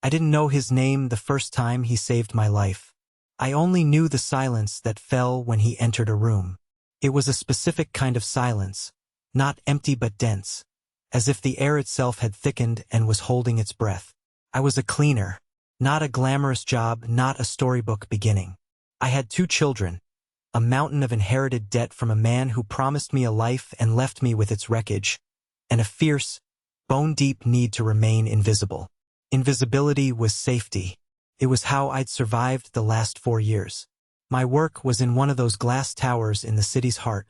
I didn't know his name the first time he saved my life. I only knew the silence that fell when he entered a room. It was a specific kind of silence, not empty but dense, as if the air itself had thickened and was holding its breath. I was a cleaner. Not a glamorous job, not a storybook beginning. I had 2 children, a mountain of inherited debt from a man who promised me a life and left me with its wreckage, and a fierce, bone-deep need to remain invisible. Invisibility was safety. It was how I'd survived the last 4 years. My work was in one of those glass towers in the city's heart,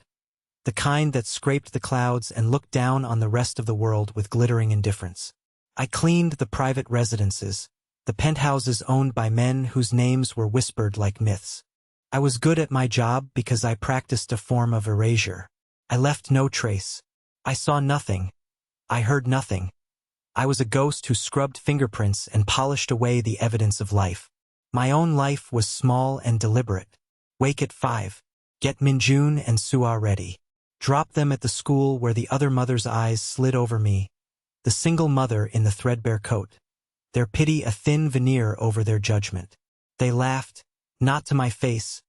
the kind that scraped the clouds and looked down on the rest of the world with glittering indifference. I cleaned the private residences, the penthouses owned by men whose names were whispered like myths. I was good at my job because I practiced a form of erasure. I left no trace. I saw nothing. I heard nothing. I was a ghost who scrubbed fingerprints and polished away the evidence of life. My own life was small and deliberate. Wake at 5. Get Minjun and Sua ready. Drop them at the school where the other mother's eyes slid over me, the single mother in the threadbare coat, their pity a thin veneer over their judgment. They laughed, not to my face,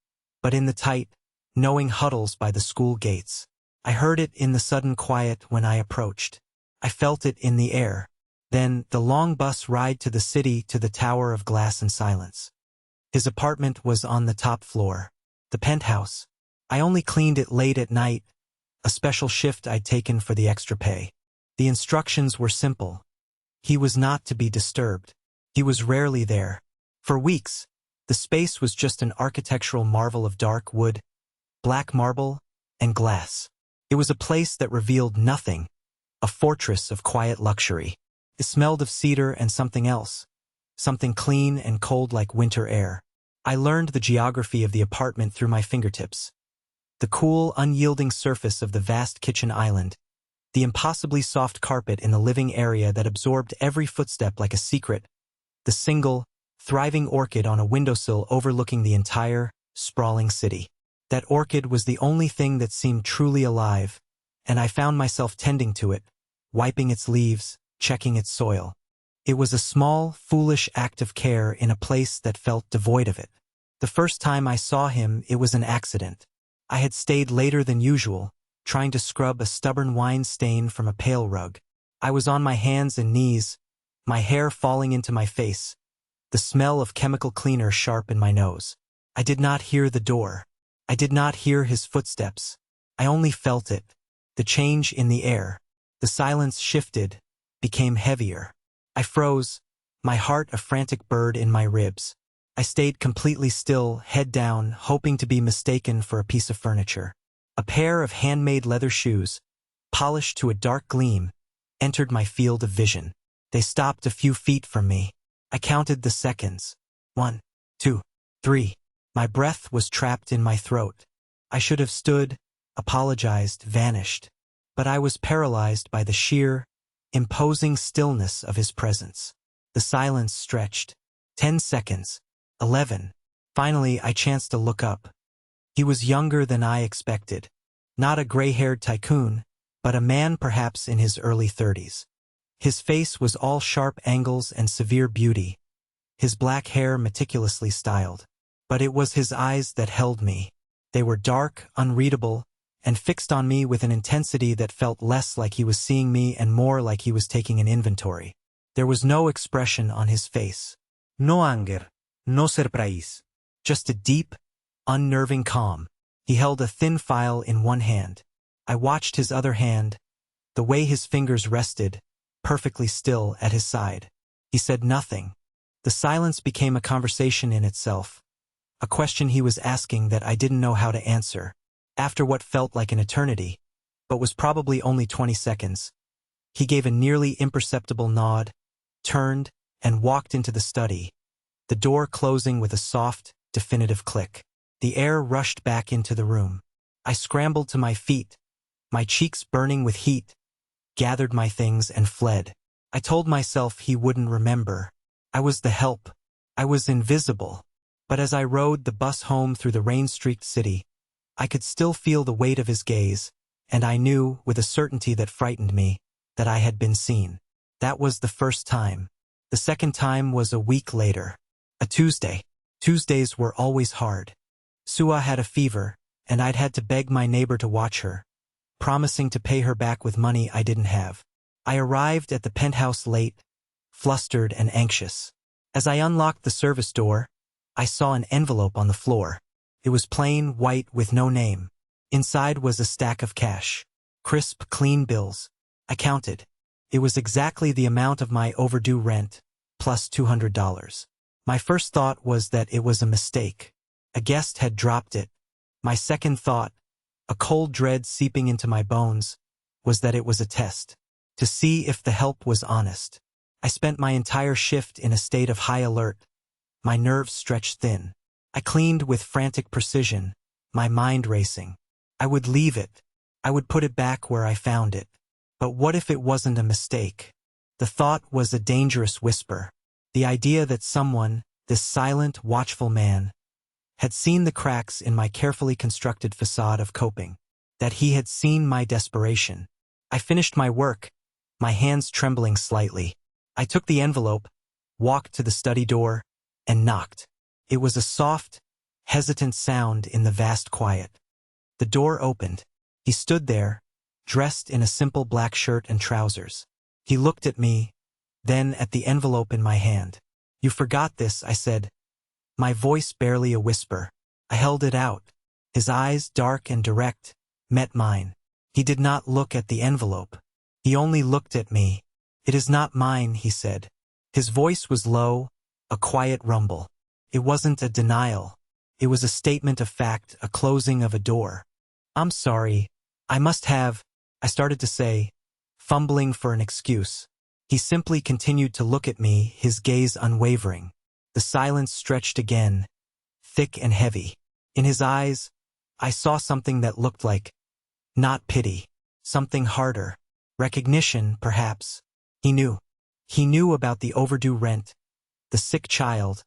but in the tight, knowing huddles by the school gates. I heard it in the sudden quiet when I approached. I felt it in the air. Then, the long bus ride to the city, to the tower of glass and silence. His apartment was on the top floor. The penthouse. I only cleaned it late at night, a special shift I'd taken for the extra pay. The instructions were simple. He was not to be disturbed. He was rarely there. For weeks, the space was just an architectural marvel of dark wood, black marble, and glass. It was a place that revealed nothing, a fortress of quiet luxury. It smelled of cedar and something else, something clean and cold like winter air. I learned the geography of the apartment through my fingertips. The cool, unyielding surface of the vast kitchen island, the impossibly soft carpet in the living area that absorbed every footstep like a secret, the single, thriving orchid on a windowsill overlooking the entire, sprawling city. That orchid was the only thing that seemed truly alive, and I found myself tending to it, wiping its leaves, checking its soil. It was a small, foolish act of care in a place that felt devoid of it. The first time I saw him, it was an accident. I had stayed later than usual, trying to scrub a stubborn wine stain from a pale rug. I was on my hands and knees, my hair falling into my face, the smell of chemical cleaner sharp in my nose. I did not hear the door. I did not hear his footsteps. I only felt it, the change in the air. The silence shifted, became heavier. I froze, my heart a frantic bird in my ribs. I stayed completely still, head down, hoping to be mistaken for a piece of furniture. A pair of handmade leather shoes, polished to a dark gleam, entered my field of vision. They stopped a few feet from me. I counted the seconds. 1, 2, 3. My breath was trapped in my throat. I should have stood, apologized, vanished. But I was paralyzed by the sheer, imposing stillness of his presence. The silence stretched. 10 seconds. 11. Finally, I chanced to look up. He was younger than I expected. Not a gray-haired tycoon, but a man perhaps in his early 30s. His face was all sharp angles and severe beauty, his black hair meticulously styled. But it was his eyes that held me. They were dark, unreadable, and fixed on me with an intensity that felt less like he was seeing me and more like he was taking an inventory. There was no expression on his face. No anger, no surprise. Just a deep, unnerving calm. He held a thin file in one hand. I watched his other hand, the way his fingers rested, perfectly still at his side. He said nothing. The silence became a conversation in itself, a question he was asking that I didn't know how to answer. After what felt like an eternity, but was probably only 20 seconds, he gave a nearly imperceptible nod, turned, and walked into the study, the door closing with a soft, definitive click. The air rushed back into the room. I scrambled to my feet, my cheeks burning with heat, gathered my things and fled. I told myself he wouldn't remember. I was the help. I was invisible. But as I rode the bus home through the rain-streaked city, I could still feel the weight of his gaze, and I knew, with a certainty that frightened me, that I had been seen. That was the first time. The second time was a week later. A Tuesday. Tuesdays were always hard. Sua had a fever, and I'd had to beg my neighbor to watch her, promising to pay her back with money I didn't have. I arrived at the penthouse late, flustered and anxious. As I unlocked the service door, I saw an envelope on the floor. It was plain white with no name. Inside was a stack of cash. Crisp, clean bills. I counted. It was exactly the amount of my overdue rent, plus $200. My first thought was that it was a mistake. A guest had dropped it. My second thought, a cold dread seeping into my bones, was that it was a test, to see if the help was honest. I spent my entire shift in a state of high alert, my nerves stretched thin. I cleaned with frantic precision, my mind racing. I would leave it. I would put it back where I found it. But what if it wasn't a mistake? The thought was a dangerous whisper. The idea that someone, this silent, watchful man, had seen the cracks in my carefully constructed facade of coping, that he had seen my desperation. I finished my work, my hands trembling slightly. I took the envelope, walked to the study door, and knocked. It was a soft, hesitant sound in the vast quiet. The door opened. He stood there, dressed in a simple black shirt and trousers. He looked at me, then at the envelope in my hand. "You forgot this," I said, my voice barely a whisper. I held it out. His eyes, dark and direct, met mine. He did not look at the envelope. He only looked at me. "It is not mine," he said. His voice was low, a quiet rumble. It wasn't a denial. It was a statement of fact, a closing of a door. "I'm sorry. I must have," I started to say, fumbling for an excuse. He simply continued to look at me, his gaze unwavering. The silence stretched again, thick and heavy. In his eyes, I saw something that looked like, not pity, something harder. Recognition, perhaps. He knew. He knew about the overdue rent, the sick child,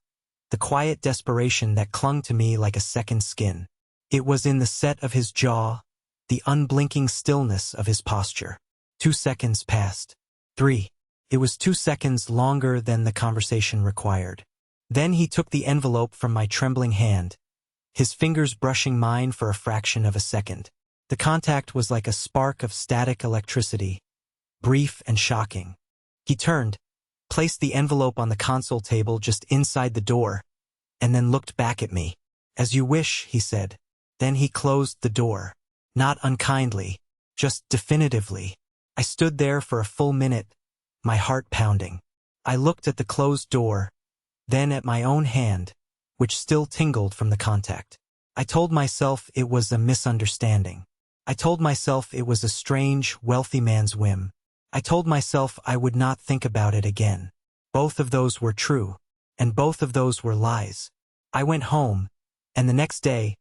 the quiet desperation that clung to me like a second skin. It was in the set of his jaw, the unblinking stillness of his posture. 2 seconds passed. 3. It was 2 seconds longer than the conversation required. Then he took the envelope from my trembling hand, his fingers brushing mine for a fraction of a second. The contact was like a spark of static electricity, brief and shocking. He turned, placed the envelope on the console table just inside the door, and then looked back at me. "As you wish," he said. Then he closed the door. Not unkindly, just definitively. I stood there for a full minute, my heart pounding. I looked at the closed door, then at my own hand, which still tingled from the contact. I told myself it was a misunderstanding. I told myself it was a strange, wealthy man's whim. I told myself I would not think about it again. Both of those were true, and both of those were lies. I went home, and the next day,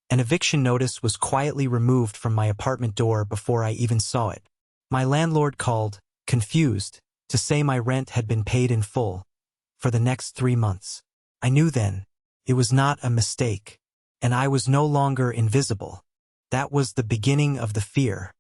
an eviction notice was quietly removed from my apartment door before I even saw it. My landlord called, confused, to say my rent had been paid in full, for the next 3 months. I knew then, it was not a mistake, and I was no longer invisible. That was the beginning of the fear.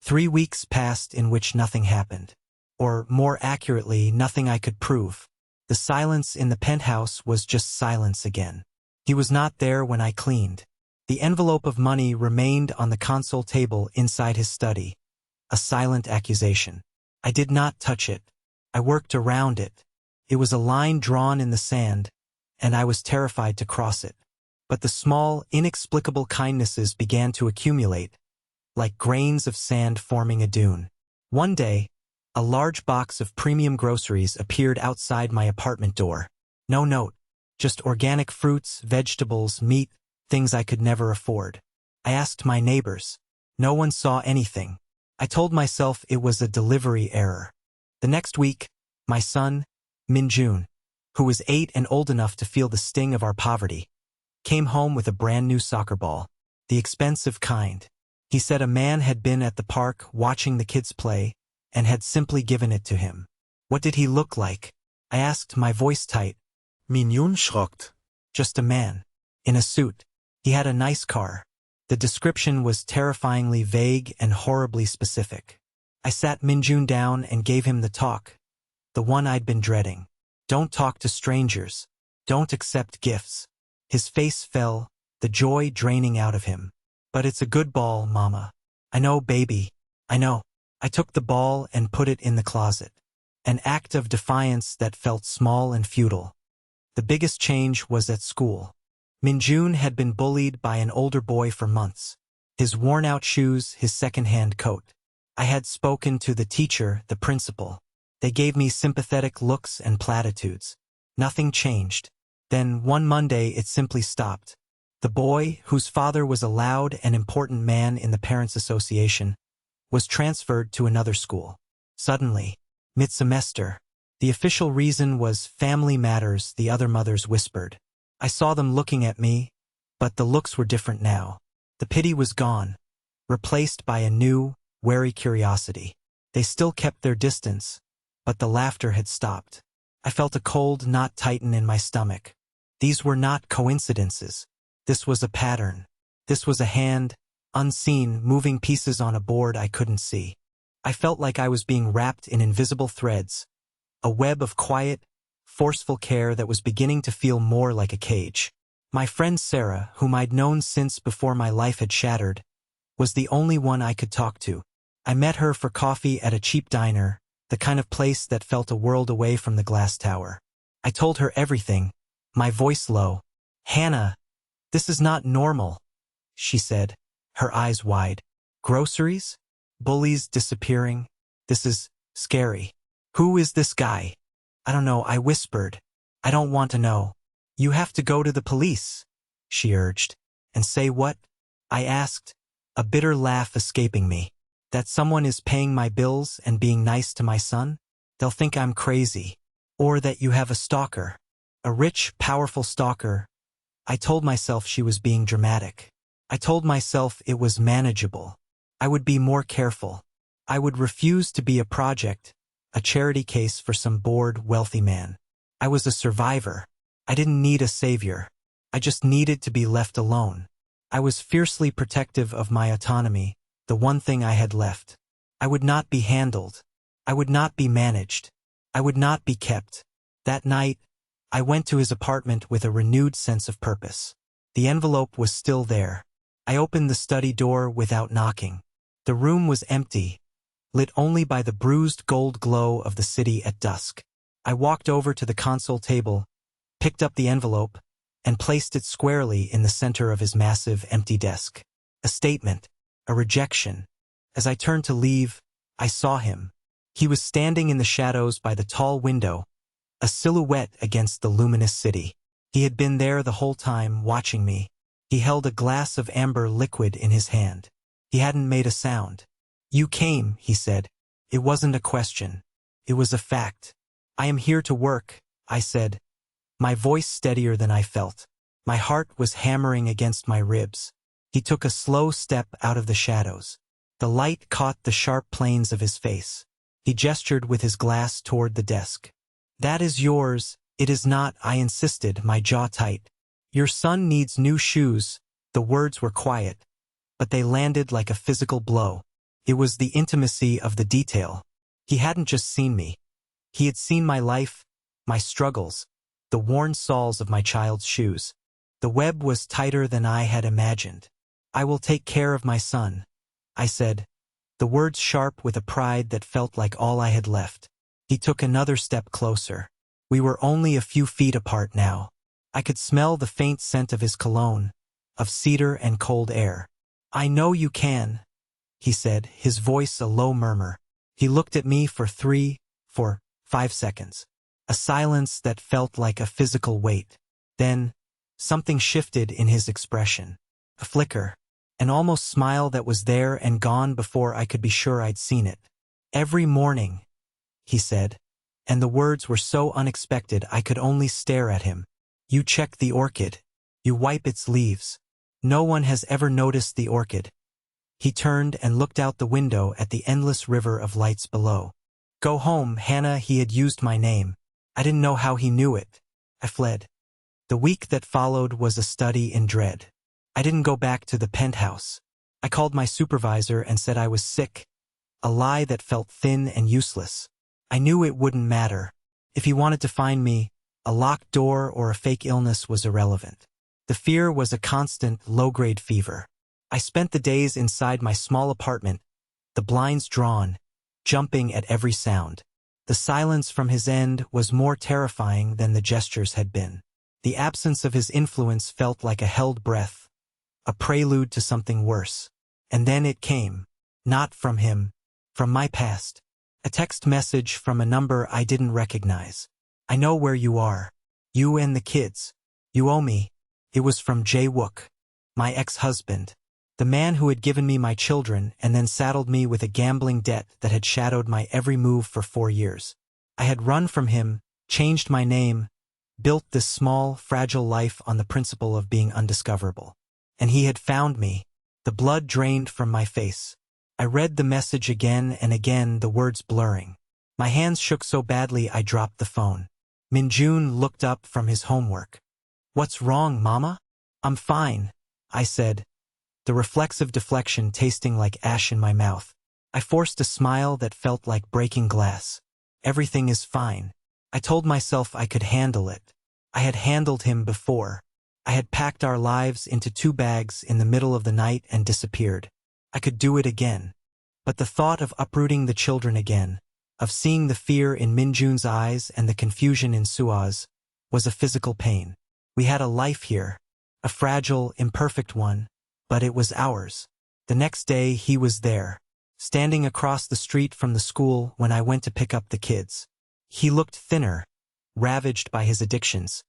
3 weeks passed in which nothing happened. Or, more accurately, nothing I could prove. The silence in the penthouse was just silence again. He was not there when I cleaned. The envelope of money remained on the console table inside his study, a silent accusation. I did not touch it. I worked around it. It was a line drawn in the sand, and I was terrified to cross it. But the small, inexplicable kindnesses began to accumulate, like grains of sand forming a dune. One day, a large box of premium groceries appeared outside my apartment door. No note, just organic fruits, vegetables, meat, things I could never afford. I asked my neighbors. No one saw anything. I told myself it was a delivery error. The next week, my son, Minjun, who was 8 and old enough to feel the sting of our poverty, came home with a brand new soccer ball, the expensive kind. He said a man had been at the park watching the kids play and had simply given it to him. What did he look like? I asked, my voice tight. Minjun schrocked. Just a man. In a suit. He had a nice car. The description was terrifyingly vague and horribly specific. I sat Minjun down and gave him the talk, the one I'd been dreading. Don't talk to strangers. Don't accept gifts. His face fell, the joy draining out of him. But it's a good ball, Mama. I know, baby. I know. I took the ball and put it in the closet. An act of defiance that felt small and futile. The biggest change was at school. Minjun had been bullied by an older boy for months. His worn-out shoes, his second-hand coat. I had spoken to the teacher, the principal. They gave me sympathetic looks and platitudes. Nothing changed. Then, one Monday, it simply stopped. The boy, whose father was a loud and important man in the Parents' Association, was transferred to another school. Suddenly, mid-semester, the official reason was family matters, the other mothers whispered. I saw them looking at me, but the looks were different now. The pity was gone, replaced by a new, wary curiosity. They still kept their distance, but the laughter had stopped. I felt a cold knot tighten in my stomach. These were not coincidences. This was a pattern. This was a hand, unseen, moving pieces on a board I couldn't see. I felt like I was being wrapped in invisible threads, a web of quiet, forceful care that was beginning to feel more like a cage. My friend Sarah, whom I'd known since before my life had shattered, was the only one I could talk to. I met her for coffee at a cheap diner, the kind of place that felt a world away from the glass tower. I told her everything, my voice low. Hannah, this is not normal, she said, her eyes wide. Groceries? Bullies disappearing? This is scary. Who is this guy? I don't know, I whispered. I don't want to know. You have to go to the police, she urged. And say what? I asked, a bitter laugh escaping me. That someone is paying my bills and being nice to my son? They'll think I'm crazy. Or that you have a stalker. A rich, powerful stalker. I told myself she was being dramatic. I told myself it was manageable. I would be more careful. I would refuse to be a project, a charity case for some bored, wealthy man. I was a survivor. I didn't need a savior. I just needed to be left alone. I was fiercely protective of my autonomy, the one thing I had left. I would not be handled. I would not be managed. I would not be kept. That night, I went to his apartment with a renewed sense of purpose. The envelope was still there. I opened the study door without knocking. The room was empty, lit only by the bruised gold glow of the city at dusk. I walked over to the console table, picked up the envelope, and placed it squarely in the center of his massive, empty desk. A statement, a rejection. As I turned to leave, I saw him. He was standing in the shadows by the tall window, a silhouette against the luminous city. He had been there the whole time, watching me. He held a glass of amber liquid in his hand. He hadn't made a sound. You came, he said. It wasn't a question. It was a fact. I am here to work, I said, my voice steadier than I felt. My heart was hammering against my ribs. He took a slow step out of the shadows. The light caught the sharp planes of his face. He gestured with his glass toward the desk. That is yours. It is not, I insisted, my jaw tight. Your son needs new shoes. The words were quiet, but they landed like a physical blow. It was the intimacy of the detail. He hadn't just seen me. He had seen my life, my struggles, the worn soles of my child's shoes. The web was tighter than I had imagined. I will take care of my son, I said, the words sharp with a pride that felt like all I had left. He took another step closer. We were only a few feet apart now. I could smell the faint scent of his cologne, of cedar and cold air. I know you can, he said, his voice a low murmur. He looked at me for 5 seconds. A silence that felt like a physical weight. Then, something shifted in his expression. A flicker. An almost smile that was there and gone before I could be sure I'd seen it. Every morning, he said, and the words were so unexpected I could only stare at him. You check the orchid. You wipe its leaves. No one has ever noticed the orchid. He turned and looked out the window at the endless river of lights below. Go home, Hannah. He had used my name. I didn't know how he knew it. I fled. The week that followed was a study in dread. I didn't go back to the penthouse. I called my supervisor and said I was sick, a lie that felt thin and useless. I knew it wouldn't matter. If he wanted to find me, a locked door or a fake illness was irrelevant. The fear was a constant, low-grade fever. I spent the days inside my small apartment, the blinds drawn, jumping at every sound. The silence from his end was more terrifying than the gestures had been. The absence of his influence felt like a held breath, a prelude to something worse. And then it came. Not from him, from my past. A text message from a number I didn't recognize. "I know where you are. You and the kids. You owe me." It was from Jae-wook, my ex-husband, the man who had given me my children and then saddled me with a gambling debt that had shadowed my every move for 4 years. I had run from him, changed my name, built this small, fragile life on the principle of being undiscoverable. And he had found me. The blood drained from my face. I read the message again and again, the words blurring. My hands shook so badly I dropped the phone. Min-jun looked up from his homework. "What's wrong, Mama?" "I'm fine," I said, the reflexive deflection tasting like ash in my mouth. I forced a smile that felt like breaking glass. "Everything is fine." I told myself I could handle it. I had handled him before. I had packed our lives into 2 bags in the middle of the night and disappeared. I could do it again. But the thought of uprooting the children again, of seeing the fear in Min-jun's eyes and the confusion in Sua's, was a physical pain. We had a life here, a fragile, imperfect one, but it was ours. The next day he was there, standing across the street from the school when I went to pick up the kids. He looked thinner, ravaged by his addictions,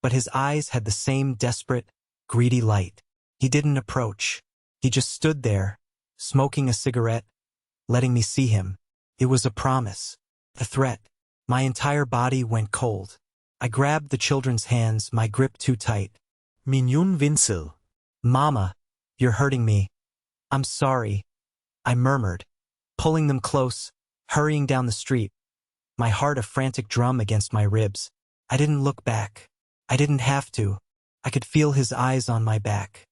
but his eyes had the same desperate, greedy light. He didn't approach. He just stood there, smoking a cigarette, letting me see him. It was a promise, a threat. My entire body went cold. I grabbed the children's hands, my grip too tight. Min-jun Vincel. "Mama, you're hurting me." "I'm sorry," I murmured, pulling them close, hurrying down the street, my heart a frantic drum against my ribs. I didn't look back. I didn't have to. I could feel his eyes on my back.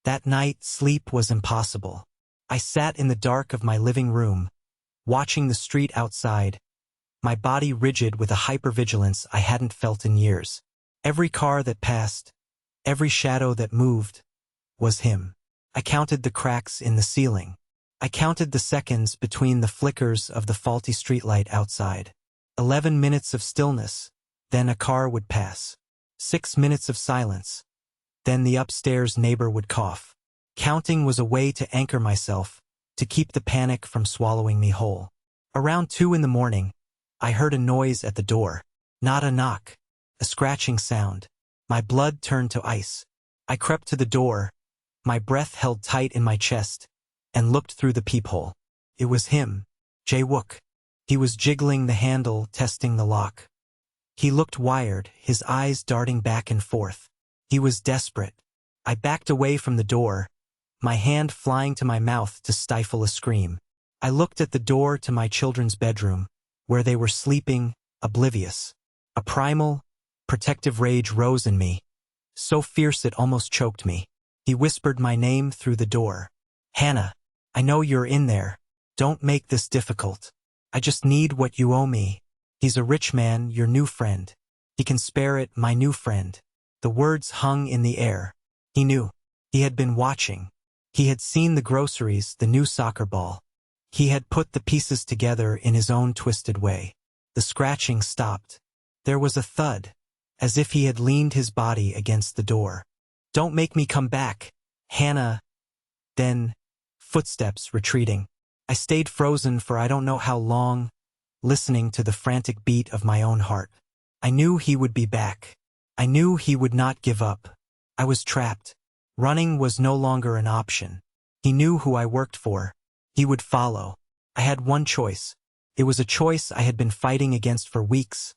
That night, sleep was impossible. I sat in the dark of my living room, watching the street outside, my body rigid with a hypervigilance I hadn't felt in years. Every car that passed, every shadow that moved, was him. I counted the cracks in the ceiling. I counted the seconds between the flickers of the faulty streetlight outside. 11 minutes of stillness, then a car would pass. 6 minutes of silence, then the upstairs neighbor would cough. Counting was a way to anchor myself, to keep the panic from swallowing me whole. Around 2 in the morning, I heard a noise at the door. Not a knock, a scratching sound. My blood turned to ice. I crept to the door, my breath held tight in my chest, and looked through the peephole. It was him, Jae-wook. He was jiggling the handle, testing the lock. He looked wired, his eyes darting back and forth. He was desperate. I backed away from the door, my hand flying to my mouth to stifle a scream. I looked at the door to my children's bedroom, where they were sleeping, oblivious. A primal, protective rage rose in me, so fierce it almost choked me. He whispered my name through the door. "Hannah, I know you're in there. Don't make this difficult. I just need what you owe me. He's a rich man, your new friend. He can spare it, my new friend." The words hung in the air. He knew. He had been watching. He had seen the groceries, the new soccer ball. He had put the pieces together in his own twisted way. The scratching stopped. There was a thud, as if he had leaned his body against the door. "Don't make me come back, Hannah." Then, footsteps retreating. I stayed frozen for I don't know how long, listening to the frantic beat of my own heart. I knew he would be back. I knew he would not give up. I was trapped. Running was no longer an option. He knew who I worked for. He would follow. I had one choice. It was a choice I had been fighting against for weeks,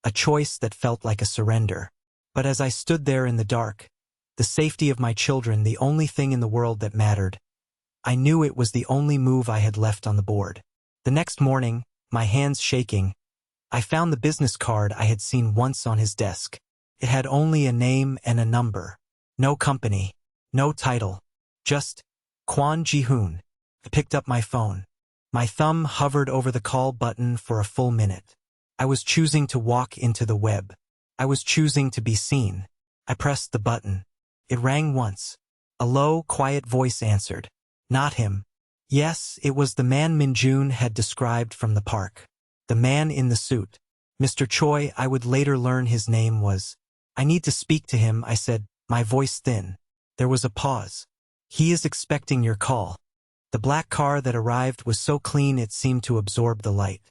a choice that felt like a surrender. But as I stood there in the dark, the safety of my children the only thing in the world that mattered, I knew it was the only move I had left on the board. The next morning, my hands shaking, I found the business card I had seen once on his desk. It had only a name and a number. No company, no title, just Kwon Ji-hoon. I picked up my phone. My thumb hovered over the call button for a full minute. I was choosing to walk into the web. I was choosing to be seen. I pressed the button. It rang once. A low, quiet voice answered. Not him. Yes, it was the man Minjun had described from the park. The man in the suit. Mr. Choi. I would later learn his name was. I need to speak to him, I said, my voice thin. There was a pause. He is expecting your call. The black car that arrived was so clean it seemed to absorb the light.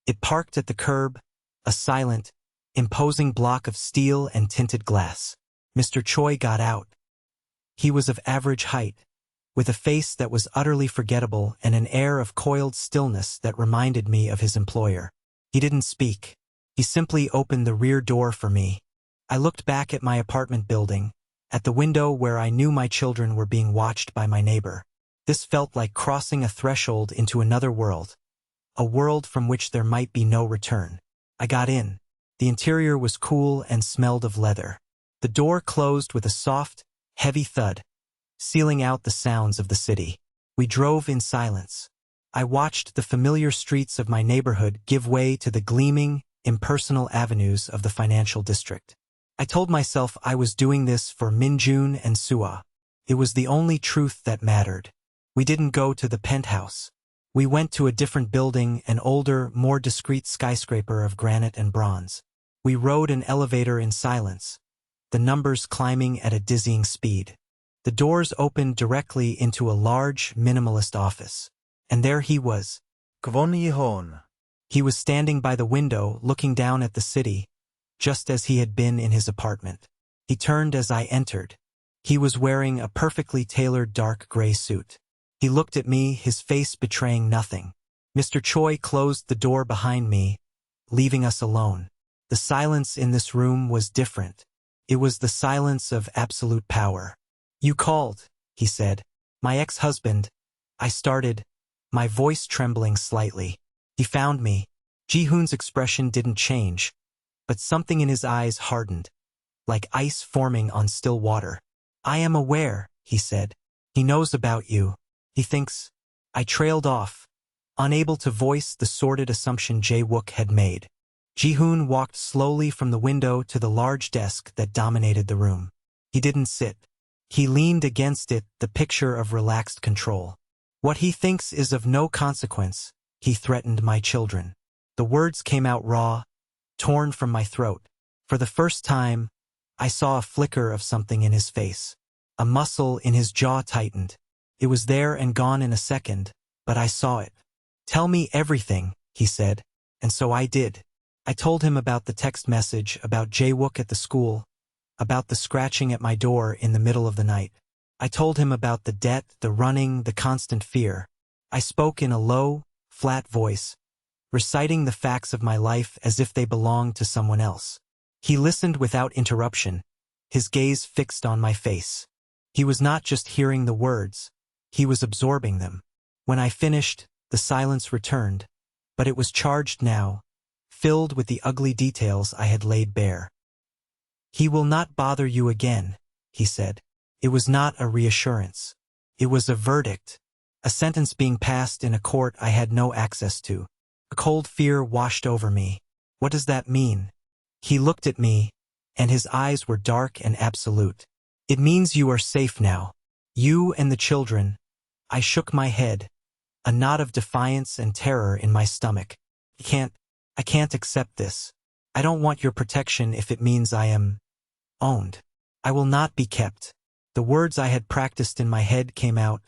It parked at the curb, a silent, imposing block of steel and tinted glass. Mr. Choi got out. He was of average height, with a face that was utterly forgettable and an air of coiled stillness that reminded me of his employer. He didn't speak. He simply opened the rear door for me. I looked back at my apartment building, at the window where I knew my children were being watched by my neighbor. This felt like crossing a threshold into another world, a world from which there might be no return. I got in. The interior was cool and smelled of leather. The door closed with a soft, heavy thud, sealing out the sounds of the city. We drove in silence. I watched the familiar streets of my neighborhood give way to the gleaming, impersonal avenues of the financial district. I told myself I was doing this for Minjun and Sua. It was the only truth that mattered. We didn't go to the penthouse. We went to a different building, an older, more discreet skyscraper of granite and bronze. We rode an elevator in silence, the numbers climbing at a dizzying speed. The doors opened directly into a large, minimalist office. And there he was. Kwon Yihon. He was standing by the window, looking down at the city, just as he had been in his apartment. He turned as I entered. He was wearing a perfectly tailored dark gray suit. He looked at me, his face betraying nothing. Mr. Choi closed the door behind me, leaving us alone. The silence in this room was different. It was the silence of absolute power. You called, he said. My ex-husband. I started, my voice trembling slightly. He found me. Ji-hoon's expression didn't change, but something in his eyes hardened, like ice forming on still water. I am aware, he said. He knows about you. He thinks. I trailed off, unable to voice the sordid assumption Jae-wook had made. Ji-hoon walked slowly from the window to the large desk that dominated the room. He didn't sit. He leaned against it, the picture of relaxed control. What he thinks is of no consequence, he threatened my children. The words came out raw, torn from my throat. For the first time, I saw a flicker of something in his face. A muscle in his jaw tightened. It was there and gone in a second, but I saw it. Tell me everything, he said, and so I did. I told him about the text message, about Jae-wook at the school, about the scratching at my door in the middle of the night. I told him about the debt, the running, the constant fear. I spoke in a low, flat voice, reciting the facts of my life as if they belonged to someone else. He listened without interruption, his gaze fixed on my face. He was not just hearing the words, he was absorbing them. When I finished, the silence returned, but it was charged now, filled with the ugly details I had laid bare. He will not bother you again, he said. It was not a reassurance. It was a verdict, a sentence being passed in a court I had no access to. A cold fear washed over me. What does that mean? He looked at me, and his eyes were dark and absolute. It means you are safe now. You and the children. I shook my head, a knot of defiance and terror in my stomach. I can't accept this. I don't want your protection if it means I am owned. I will not be kept. The words I had practiced in my head came out,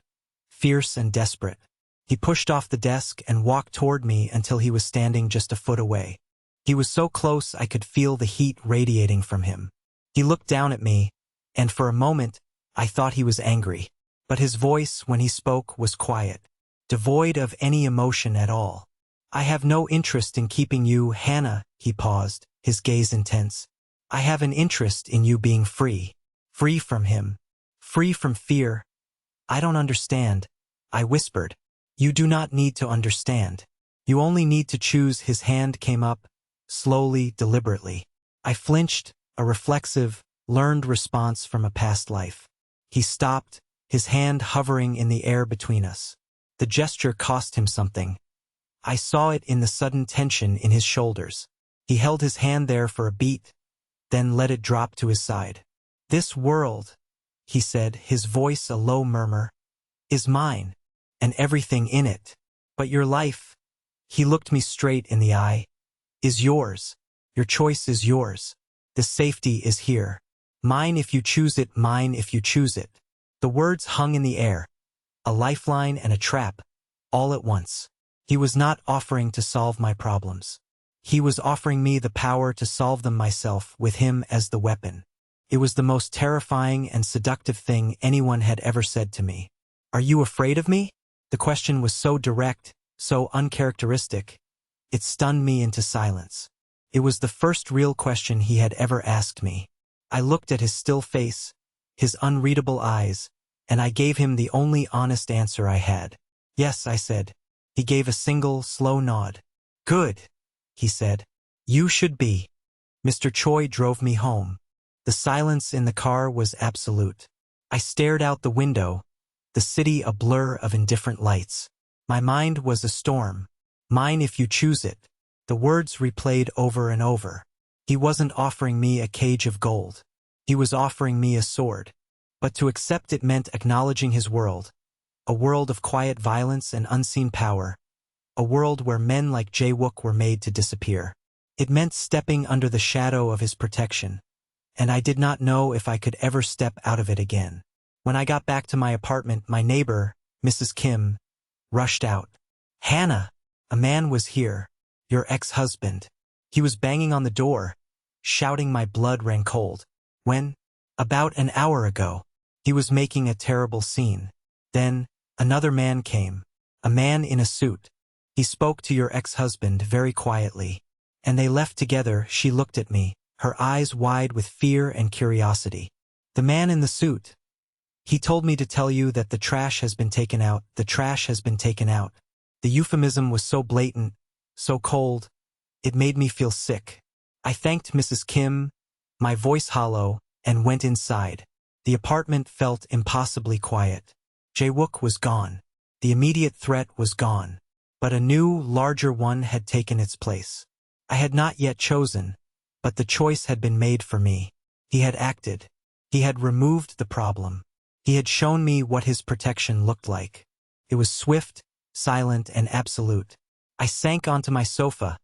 fierce and desperate. He pushed off the desk and walked toward me until he was standing just a foot away. He was so close I could feel the heat radiating from him. He looked down at me, and for a moment, I thought he was angry. But his voice, when he spoke, was quiet, devoid of any emotion at all. I have no interest in keeping you, Hannah, he paused, his gaze intense. I have an interest in you being free. Free from him. Free from fear. I don't understand, I whispered. You do not need to understand. You only need to choose. His hand came up, slowly, deliberately. I flinched, a reflexive, learned response from a past life. He stopped, his hand hovering in the air between us. The gesture cost him something. I saw it in the sudden tension in his shoulders. He held his hand there for a beat, then let it drop to his side. "This world," he said, his voice a low murmur, "is mine, and everything in it. But your life," he looked me straight in the eye, "is yours. Your choice is yours. The safety is here. Mine if you choose it, mine if you choose it." The words hung in the air, a lifeline and a trap, all at once. He was not offering to solve my problems. He was offering me the power to solve them myself, with him as the weapon. It was the most terrifying and seductive thing anyone had ever said to me. "Are you afraid of me?" The question was so direct, so uncharacteristic. It stunned me into silence. It was the first real question he had ever asked me. I looked at his still face, his unreadable eyes, and I gave him the only honest answer I had. "Yes," I said. He gave a single, slow nod. "Good," he said. "You should be." Mr. Choi drove me home. The silence in the car was absolute. I stared out the window, the city a blur of indifferent lights. My mind was a storm. "Mine if you choose it." The words replayed over and over. He wasn't offering me a cage of gold. He was offering me a sword. But to accept it meant acknowledging his world, a world of quiet violence and unseen power, a world where men like Jae-wook were made to disappear. It meant stepping under the shadow of his protection, and I did not know if I could ever step out of it again. When I got back to my apartment, my neighbor, Mrs. Kim, rushed out. "Hannah, a man was here, your ex-husband." He was banging on the door, shouting. My blood ran cold. "When?" "About an hour ago." He was making a terrible scene. Then, another man came, a man in a suit. "He spoke to your ex-husband very quietly, and they left together." She looked at me, her eyes wide with fear and curiosity. "The man in the suit. He told me to tell you that the trash has been taken out. The trash has been taken out." The euphemism was so blatant, so cold, it made me feel sick. I thanked Mrs. Kim, my voice hollow, and went inside. The apartment felt impossibly quiet. Jae-wook was gone. The immediate threat was gone. But a new, larger one had taken its place. I had not yet chosen, but the choice had been made for me. He had acted. He had removed the problem. He had shown me what his protection looked like. It was swift, silent, and absolute. I sank onto my sofa,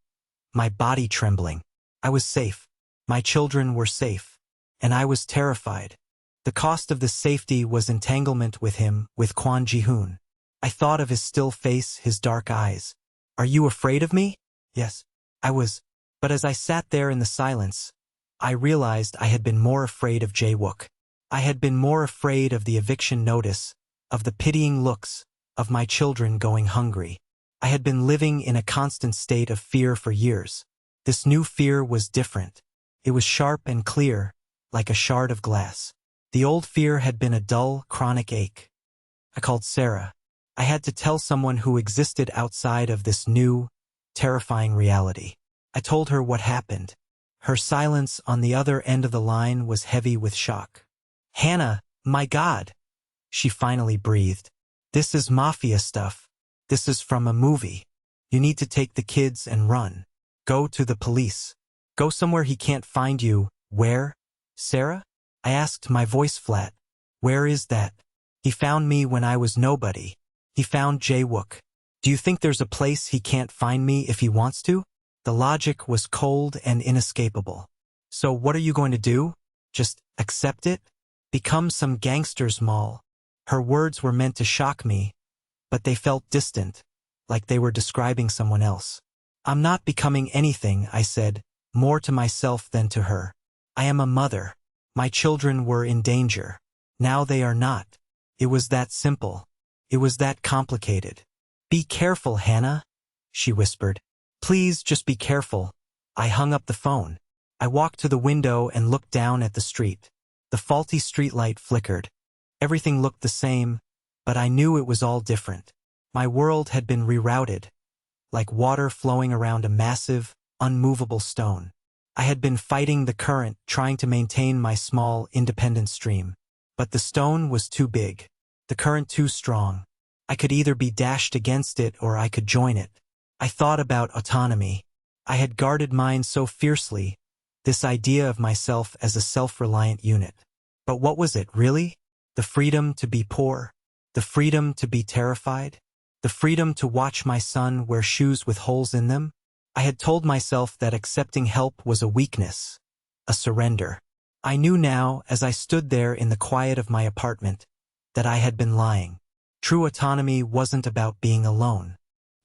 my body trembling. I was safe. My children were safe. And I was terrified. The cost of this safety was entanglement with him, with Kwon Ji-hoon. I thought of his still face, his dark eyes. "Are you afraid of me?" "Yes, I was." But as I sat there in the silence, I realized I had been more afraid of Jae-wook. I had been more afraid of the eviction notice, of the pitying looks, of my children going hungry. I had been living in a constant state of fear for years. This new fear was different. It was sharp and clear, like a shard of glass. The old fear had been a dull, chronic ache. I called Sarah. I had to tell someone who existed outside of this new, terrifying reality. I told her what happened. Her silence on the other end of the line was heavy with shock. "Hannah, my God," she finally breathed. "This is Mafia stuff. This is from a movie. You need to take the kids and run. Go to the police. Go somewhere he can't find you." "Where, Sarah?" I asked, my voice flat. "Where is that? He found me when I was nobody. He found Jae-wook. Do you think there's a place he can't find me if he wants to?" The logic was cold and inescapable. "So what are you going to do? Just accept it? Become some gangster's mall?" Her words were meant to shock me, but they felt distant, like they were describing someone else. "I'm not becoming anything," I said, more to myself than to her. "I am a mother. My children were in danger. Now they are not." It was that simple. It was that complicated. "Be careful, Hannah," she whispered. "Please just be careful." I hung up the phone. I walked to the window and looked down at the street. The faulty streetlight flickered. Everything looked the same, but I knew it was all different. My world had been rerouted, like water flowing around a massive, unmovable stone. I had been fighting the current, trying to maintain my small, independent stream. But the stone was too big, the current too strong. I could either be dashed against it or I could join it. I thought about autonomy. I had guarded mine so fiercely, this idea of myself as a self-reliant unit. But what was it, really? The freedom to be poor? The freedom to be terrified? The freedom to watch my son wear shoes with holes in them? I had told myself that accepting help was a weakness, a surrender. I knew now, as I stood there in the quiet of my apartment, that I had been lying. True autonomy wasn't about being alone.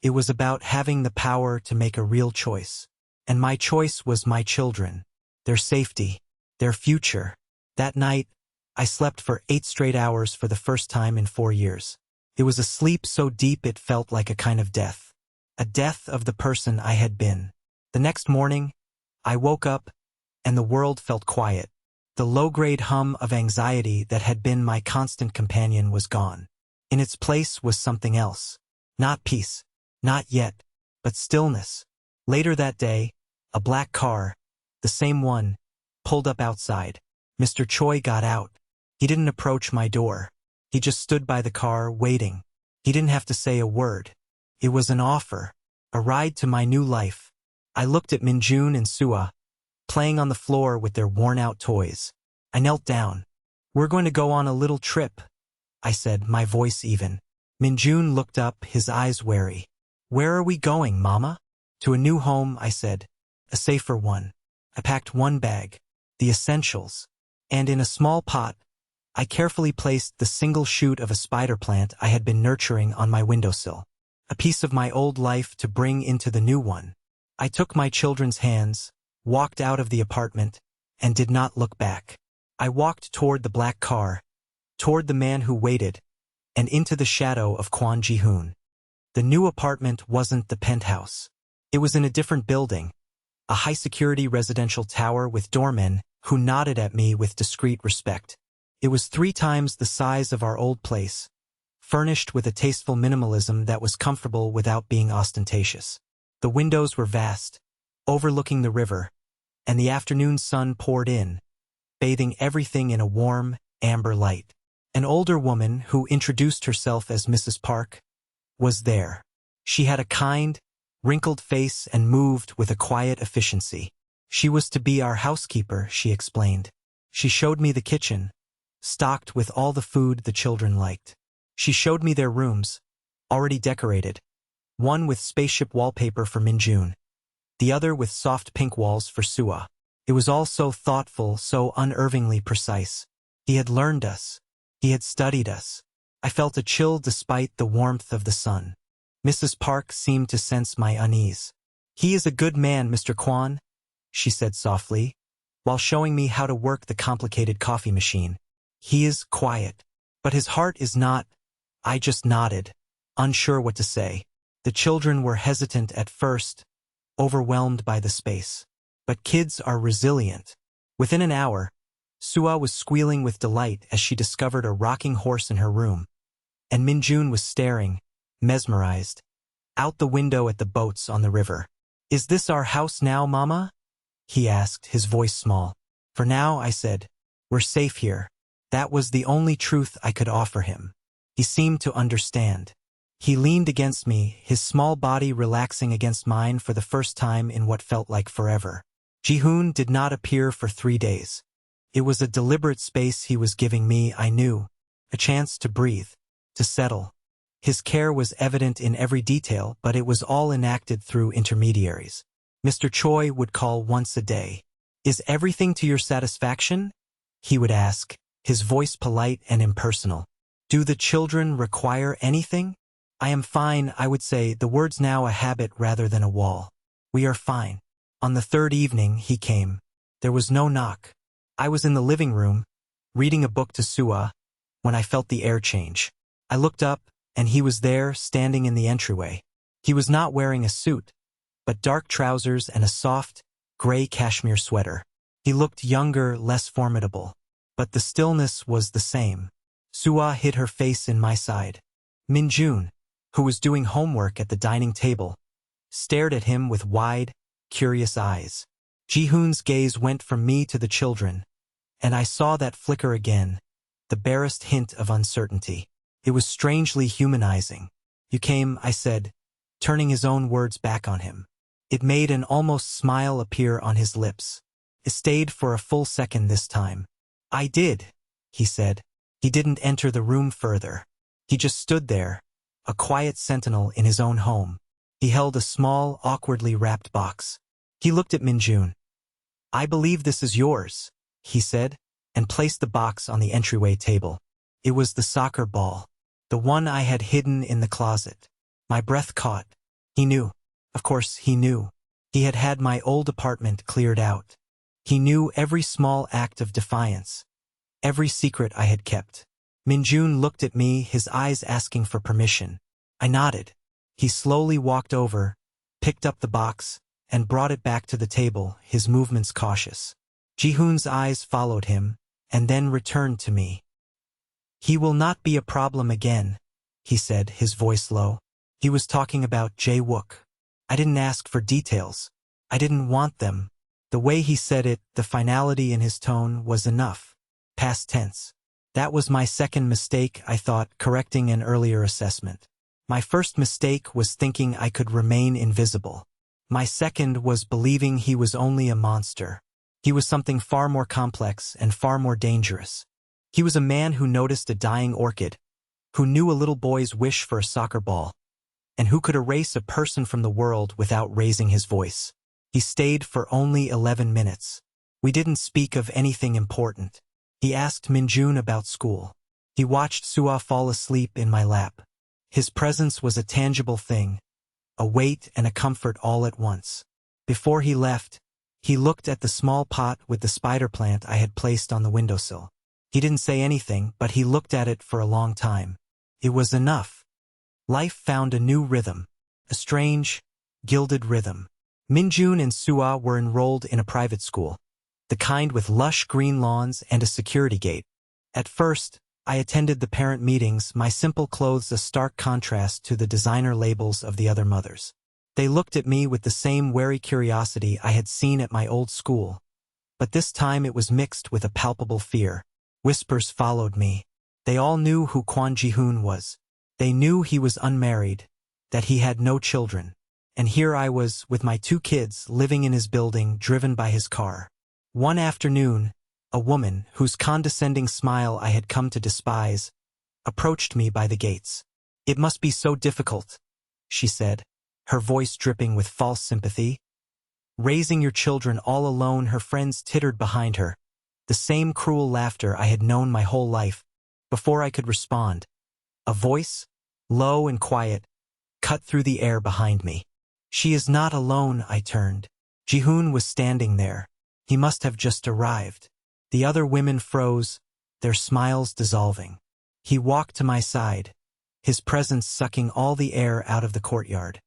It was about having the power to make a real choice. And my choice was my children, their safety, their future. That night, I slept for 8 straight hours for the first time in 4 years. It was a sleep so deep it felt like a kind of death. A death of the person I had been. The next morning, I woke up, and the world felt quiet. The low-grade hum of anxiety that had been my constant companion was gone. In its place was something else. Not peace. Not yet. But stillness. Later that day, a black car, the same one, pulled up outside. Mr. Choi got out. He didn't approach my door. He just stood by the car, waiting. He didn't have to say a word. It was an offer. A ride to my new life. I looked at Minjun and Sua, playing on the floor with their worn-out toys. I knelt down. "We're going to go on a little trip," I said, my voice even. Minjun looked up, his eyes wary. "Where are we going, Mama?" "To a new home," I said. "A safer one." I packed one bag, the essentials, and in a small pot, I carefully placed the single shoot of a spider plant I had been nurturing on my windowsill. A piece of my old life to bring into the new one. I took my children's hands, walked out of the apartment, and did not look back. I walked toward the black car, toward the man who waited, and into the shadow of Kwon Ji-hoon. The new apartment wasn't the penthouse. It was in a different building, a high-security residential tower with doormen who nodded at me with discreet respect. It was 3 times the size of our old place, furnished with a tasteful minimalism that was comfortable without being ostentatious. The windows were vast, overlooking the river, and the afternoon sun poured in, bathing everything in a warm, amber light. An older woman, who introduced herself as Mrs. Park, was there. She had a kind, wrinkled face and moved with a quiet efficiency. She was to be our housekeeper, she explained. She showed me the kitchen, stocked with all the food the children liked. She showed me their rooms, already decorated, one with spaceship wallpaper for Minjun, the other with soft pink walls for Sua. It was all so thoughtful, so unervingly precise. He had learned us. He had studied us. I felt a chill despite the warmth of the sun. Mrs. Park seemed to sense my unease. "He is a good man, Mr. Kwon," she said softly, while showing me how to work the complicated coffee machine. "He is quiet, but his heart is not." I just nodded, unsure what to say. The children were hesitant at first, overwhelmed by the space. But kids are resilient. Within an hour, Sua was squealing with delight as she discovered a rocking horse in her room, and Minjun was staring, mesmerized, out the window at the boats on the river. "Is this our house now, Mama?" he asked, his voice small. "For now," I said. "We're safe here." That was the only truth I could offer him. He seemed to understand. He leaned against me, his small body relaxing against mine for the first time in what felt like forever. Ji-hoon did not appear for 3 days. It was a deliberate space he was giving me, I knew. A chance to breathe, to settle. His care was evident in every detail, but it was all enacted through intermediaries. Mr. Choi would call once a day. "Is everything to your satisfaction?" he would ask, his voice polite and impersonal. "Do the children require anything?" "I am fine," I would say, the words now a habit rather than a wall. "We are fine." On the 3rd evening, he came. There was no knock. I was in the living room, reading a book to Sua, when I felt the air change. I looked up, and he was there, standing in the entryway. He was not wearing a suit, but dark trousers and a soft, gray cashmere sweater. He looked younger, less formidable, but the stillness was the same. Sua hid her face in my side. Minjun, who was doing homework at the dining table, stared at him with wide, curious eyes. Ji-hoon's gaze went from me to the children, and I saw that flicker again, the barest hint of uncertainty. It was strangely humanizing. "You came," I said, turning his own words back on him. It made an almost smile appear on his lips. It stayed for a full second this time. "I did," he said. He didn't enter the room further. He just stood there, a quiet sentinel in his own home. He held a small, awkwardly wrapped box. He looked at Minjun. "I believe this is yours," he said, and placed the box on the entryway table. It was the soccer ball, the one I had hidden in the closet. My breath caught. He knew. Of course, he knew. He had had my old apartment cleared out. He knew every small act of defiance, every secret I had kept. Minjun looked at me, his eyes asking for permission. I nodded. He slowly walked over, picked up the box, and brought it back to the table, his movements cautious. Jihoon's eyes followed him, and then returned to me. "He will not be a problem again," he said, his voice low. He was talking about Jae-wook. I didn't ask for details. I didn't want them. The way he said it, the finality in his tone, was enough. Past tense. That was my second mistake, I thought, correcting an earlier assessment. My first mistake was thinking I could remain invisible. My second was believing he was only a monster. He was something far more complex and far more dangerous. He was a man who noticed a dying orchid, who knew a little boy's wish for a soccer ball, and who could erase a person from the world without raising his voice. He stayed for only 11 minutes. We didn't speak of anything important. He asked Minjun about school. He watched Suah fall asleep in my lap. His presence was a tangible thing, a weight and a comfort all at once. Before he left, he looked at the small pot with the spider plant I had placed on the windowsill. He didn't say anything, but he looked at it for a long time. It was enough. Life found a new rhythm, a strange, gilded rhythm. Minjun and Suah were enrolled in a private school, the kind with lush green lawns and a security gate. At first, I attended the parent meetings, my simple clothes a stark contrast to the designer labels of the other mothers. They looked at me with the same wary curiosity I had seen at my old school, but this time it was mixed with a palpable fear. Whispers followed me. They all knew who Kwon Ji-hoon was. They knew he was unmarried, that he had no children. And here I was, with my 2 kids, living in his building, driven by his car. One afternoon, a woman, whose condescending smile I had come to despise, approached me by the gates. "It must be so difficult," she said, her voice dripping with false sympathy. "Raising your children all alone." Her friends tittered behind her, the same cruel laughter I had known my whole life. Before I could respond, a voice, low and quiet, cut through the air behind me. "She is not alone," I turned. Ji-hoon was standing there. He must have just arrived. The other women froze, their smiles dissolving. He walked to my side, his presence sucking all the air out of the courtyard.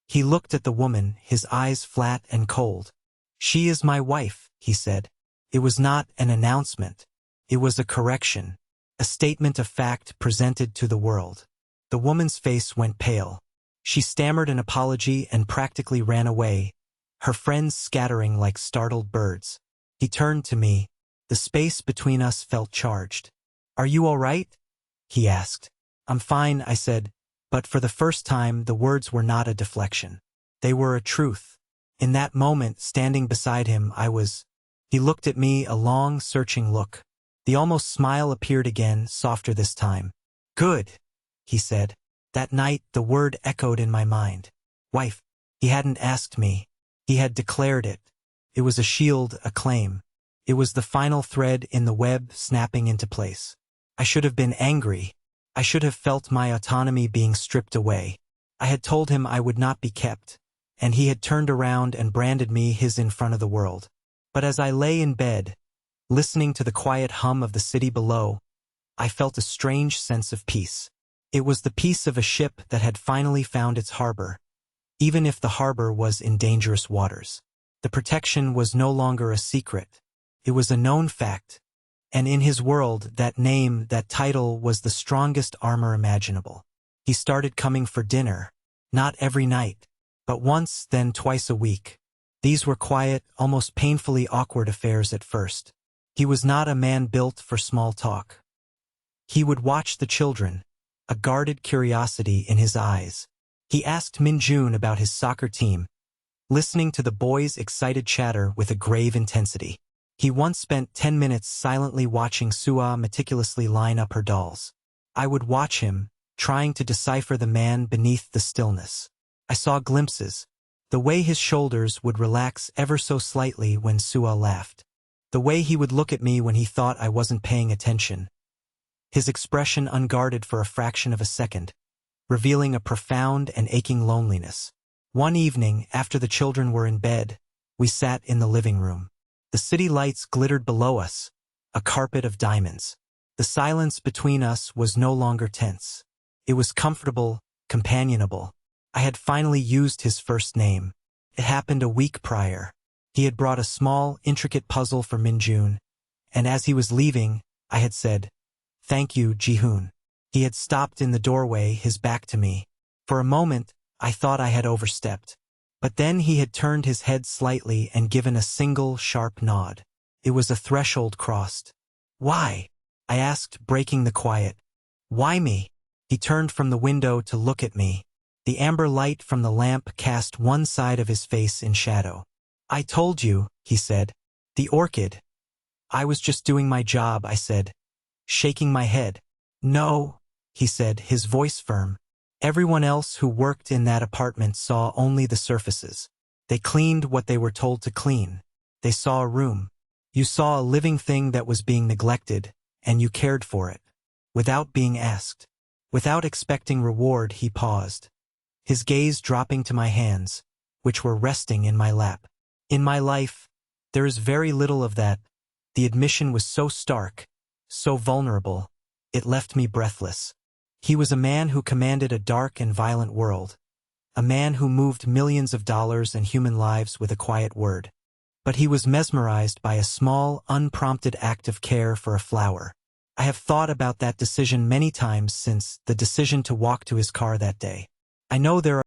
He looked at the woman, his eyes flat and cold. "She is my wife," he said. It was not an announcement. It was a correction, a statement of fact presented to the world. The woman's face went pale. She stammered an apology and practically ran away, her friends scattering like startled birds. He turned to me. The space between us felt charged. "Are you all right?" he asked. "I'm fine," I said, but for the first time the words were not a deflection. They were a truth. In that moment, standing beside him, He looked at me, a long, searching look. The almost smile appeared again, softer this time. "Good," he said. That night, the word echoed in my mind. Wife. He hadn't asked me. He had declared it. It was a shield, a claim. It was the final thread in the web snapping into place. I should have been angry. I should have felt my autonomy being stripped away. I had told him I would not be kept, and he had turned around and branded me his in front of the world. But as I lay in bed, listening to the quiet hum of the city below, I felt a strange sense of peace. It was the peace of a ship that had finally found its harbor, even if the harbor was in dangerous waters. The protection was no longer a secret. It was a known fact, and in his world, that name, that title, was the strongest armor imaginable. He started coming for dinner, not every night, but once, then twice a week. These were quiet, almost painfully awkward affairs at first. He was not a man built for small talk. He would watch the children, a guarded curiosity in his eyes. He asked Minjun about his soccer team, listening to the boys' excited chatter with a grave intensity. He once spent 10 minutes silently watching Sua meticulously line up her dolls. I would watch him, trying to decipher the man beneath the stillness. I saw glimpses, the way his shoulders would relax ever so slightly when Sua laughed, the way he would look at me when he thought I wasn't paying attention, his expression unguarded for a fraction of a second, revealing a profound and aching loneliness. One evening, after the children were in bed, we sat in the living room. The city lights glittered below us, a carpet of diamonds. The silence between us was no longer tense. It was comfortable, companionable. I had finally used his first name. It happened a week prior. He had brought a small, intricate puzzle for Minjun, and as he was leaving, I had said, "Thank you, Jihoon." He had stopped in the doorway, his back to me. For a moment, I thought I had overstepped. But then he had turned his head slightly and given a single, sharp nod. It was a threshold crossed. "Why?" I asked, breaking the quiet. "Why me?" He turned from the window to look at me. The amber light from the lamp cast one side of his face in shadow. "I told you," he said. "The orchid." "I was just doing my job," I said, shaking my head. "No," he said, his voice firm. "Everyone else who worked in that apartment saw only the surfaces. They cleaned what they were told to clean. They saw a room. You saw a living thing that was being neglected, and you cared for it. Without being asked. Without expecting reward," he paused, his gaze dropping to my hands, which were resting in my lap. "In my life, there is very little of that." The admission was so stark, so vulnerable, it left me breathless. He was a man who commanded a dark and violent world, a man who moved millions of dollars and human lives with a quiet word. But he was mesmerized by a small, unprompted act of care for a flower. I have thought about that decision many times since the decision to walk to his car that day. I know there